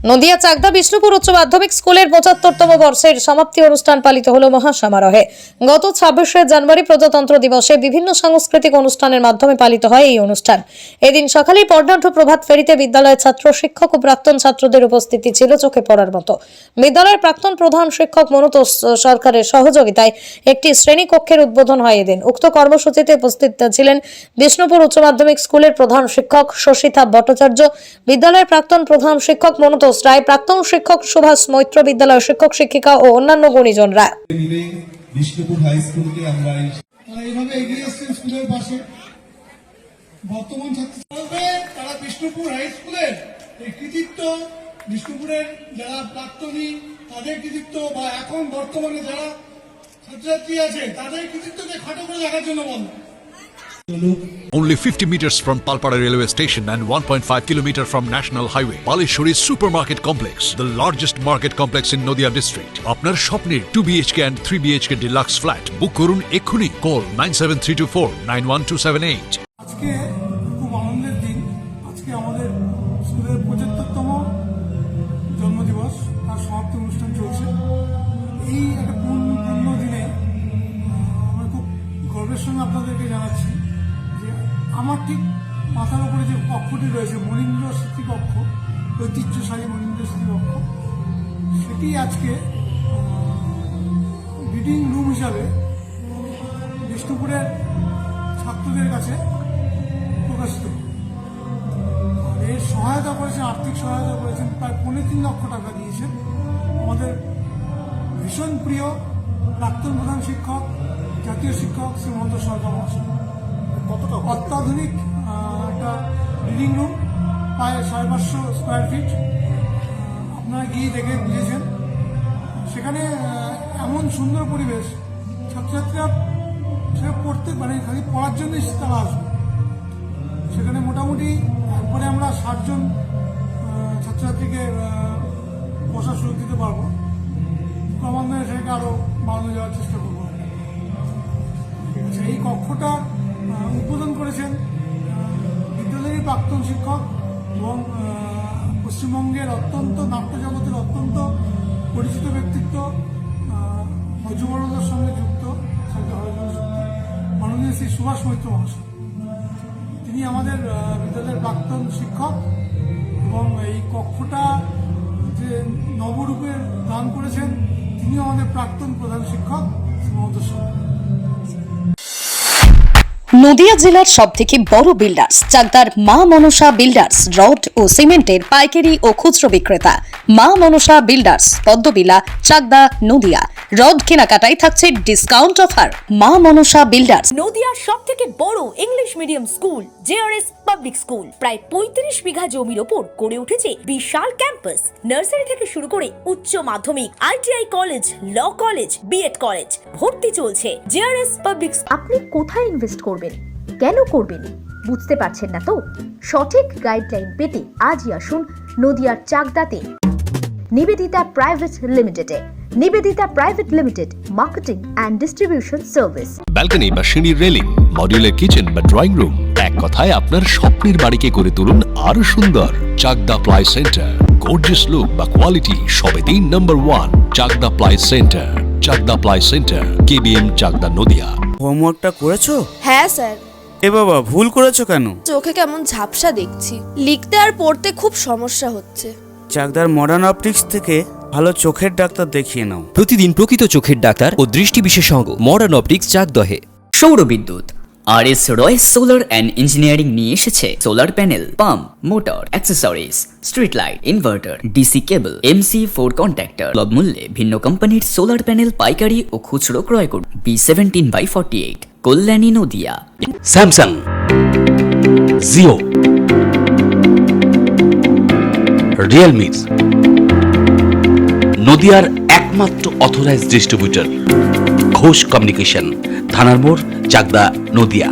নদিয়া চাকদা বিষ্ণুপুর উচ্চ মাধ্যমিক স্কুলের ৭৫তম বর্ষের সমাপ্তি অনুষ্ঠান পালিত হলো মহাসমারোহে। গত ২৬শে জানুয়ারি প্রজাতন্ত্র দিবসে বিভিন্ন সাংস্কৃতিক অনুষ্ঠানের মাধ্যমে পালিত হয় এই অনুষ্ঠান। এদিন সকালেই বর্ণাঢ্য প্রভাত ফেরিতে বিদ্যালয়ের ছাত্র, শিক্ষক ও প্রাক্তন ছাত্রদের উপস্থিতি ছিল চোখে পড়ার মতো। বিদ্যালয়ের প্রাক্তন প্রধান শিক্ষক মনোতোষ সরকারের সহযোগিতায় একটি শ্রেণীকক্ষের উদ্বোধন হয় এদিন। উক্ত কর্মসূচিতে উপস্থিত ছিলেন বিষ্ণুপুর উচ্চ মাধ্যমিক স্কুলের প্রধান শিক্ষক শশীথা ভট্টাচার্য, বিদ্যালয়ের প্রাক্তন প্রধান শিক্ষক মনোতোষ রায়, প্রাক্তন শিক্ষক সুভাষ মৈত্র, বিদ্যালয়ের শিক্ষক শিক্ষিকা ও অন্যান্য গুণীজনরা। বিষ্ণুপুর হাই স্কুলকে আমরা এইভাবে এগিয়ে এসেছেন স্কুলের পাশে। বর্তমান ছাত্রছাত্রীরা তারা বিষ্ণুপুর হাই স্কুলের এই কৃতিত্ব, বিষ্ণুপুরের যারা প্রাক্তনী তাদের কৃতিত্ব বা এখন বর্তমানে যারা ছাত্রছাত্রী আছে তাদের কৃতিত্বকে খাটো করে দেখার জন্য বন্ধ। Only 50 meters from Palpara railway station and 1.5 kilometer from National Highway, Palishuri Supermarket Complex, the largest market complex in Nodia district. আপনার স্বপ্নের 2 BHK and 3 BHK deluxe flat বুক করুন এক্ষুনি। Call 9732491278. আজকে খুব আনন্দের দিন। আজকে আমাদের স্কুলের ৭৫তম জন্মদিবস, তার সমাপ্তি অনুষ্ঠান চলছে। এই একটা পূর্ণ দিনে আমরা খুব গর্বের সঙ্গে আপনাদেরকে জানাচ্ছি যে আমার ঠিক মাথার উপরে যে কক্ষটি রয়েছে, মনীন্দ্র স্মৃতিকক্ষ, ঐতিহ্যশালী মনীন্দ্র স্মৃতিকক্ষ, সেটি আজকে রিডিং রুম হিসাবে বিষ্ণুপুরের ছাত্রদের কাছে প্রকাশিত। এর সহায়তা করেছেন, আর্থিক সহায়তা করেছেন, প্রায় ৩.৫ লক্ষ টাকা দিয়েছেন আমাদের ভীষণ প্রিয় প্রাক্তন প্রধান শিক্ষক, জাতীয় শিক্ষক শ্রী মনোতোষ সরকার মহাশয়। কতটা অত্যাধুনিক একটা রিডিং রুম, প্রায় ৫৫০ স্কোয়ার ফিট। আপনারা গিয়ে দেখে বুঝেছেন সেখানে এমন সুন্দর পরিবেশ, ছাত্রছাত্রীরা সেটা পড়তে মানে খালি পড়ার জন্যই তারা আসবে। সেখানে মোটামুটি একবারে আমরা ৬০ জন ছাত্রছাত্রীকে বসার সুযোগ দিতে পারবো। ক্রমান্বয়ে সেটাকে আরও বাড়ানো যাওয়ার চেষ্টা করবো। এই কক্ষটা উদ্বোধন করেছেন বিদ্যালয়ের প্রাক্তন শিক্ষক এবং পশ্চিমবঙ্গের অত্যন্ত নাট্যজগতের অত্যন্ত পরিচিত ব্যক্তিত্ব, যুবরদের সঙ্গে যুক্ত মাননীয় শ্রী সুভাষ মৈত্র মহাশয়। তিনি আমাদের বিদ্যালয়ের প্রাক্তন শিক্ষক এবং এই কক্ষটা যে নবরূপে দান করেছেন তিনি আমাদের প্রাক্তন প্রধান শিক্ষক শ্রী মনোতোষ সরকার। নদিয়া জেলার সবথেকে বড় বিল্ডার্স চাকদার মা মনসা বিল্ডার্স, রড ও সিমেন্টের পাইকারি ও খুচরো বিক্রেতা। মা মনসা বিল্ডার্স, পদ্মবিলা, চাকদা, নদিয়া। রড কেনাকাটায় থাকছে ডিসকাউন্ট অফার। মা মনসা বিল্ডার্স। নদিয়ার সবথেকে বড় English medium school JRS public school, প্রায় ৩৫ বিঘা জমির ওপর গড়ে উঠেছে বিশাল ক্যাম্পাস। নার্সারি থেকে শুরু করে উচ্চ মাধ্যমিক, ITI college, law college, BEd college, ভর্তি চলছে জেআরএস পাবলিক। আপনি কোথায় ইনভেস্ট করবেন, কেন করবেন বুঝতে পারছেন না তো? সঠিক গাইডলাইন পেতে আজই আসুন নদিয়ার চাকদাতে নিবেদিতা প্রাইভেট লিমিটেডে। Nivedita private limited, marketing and distribution service. Balcony বা সিঁড়ির রেলিং, মডিউলার কিচেন বা ড্রয়িং রুম, এক কথায় আপনার স্বপ্নের বাড়িকে করে তুলুন আরো সুন্দর। Chakdah ply centre, gorgeous look বা কোয়ালিটি সবে ৩ নম্বর 1 Chakdah ply centre. Chakdah ply centre, KBM, Chakdah, Nadia. হোমওয়ার্কটা করেছো? হ্যাঁ স্যার। এ বাবা, ভুল করেছো কেন? চোখে কেমন ঝাপসা দেখছি, লিখতে আর পড়তে খুব সমস্যা হচ্ছে। চাকদার মডার্ন অপটিক্স থেকে ভালো চোখের ডাক্তার দেখিয়ে নাও। প্রতিদিন প্রকৃত চোখের ডাক্তার ও দৃষ্টি বিশেষজ্ঞ মডার্ন অপটিক্স চাকদহে। সৌর বিদ্যুৎ RS Royce solar and engineering নিয়ে এসেছে solar panel, pump, motor, accessories, street light, inverter, DC কেবল, MC4 কন্ট্যাক্টর। সুলভ মূল্যে ভিন্ন কোম্পানির সোলার প্যানেল পাইকারি ও খুচরো ক্রয় করুন। B17/48, Kalyani, Nadia. Samsung, Jio, Realme, নদিয়ার একমাত্র অথরাইজড ডিস্ট্রিবিউটর ঘোষ কমিউনিকেশন, থানার মোড়, চাকদা, নদিয়া।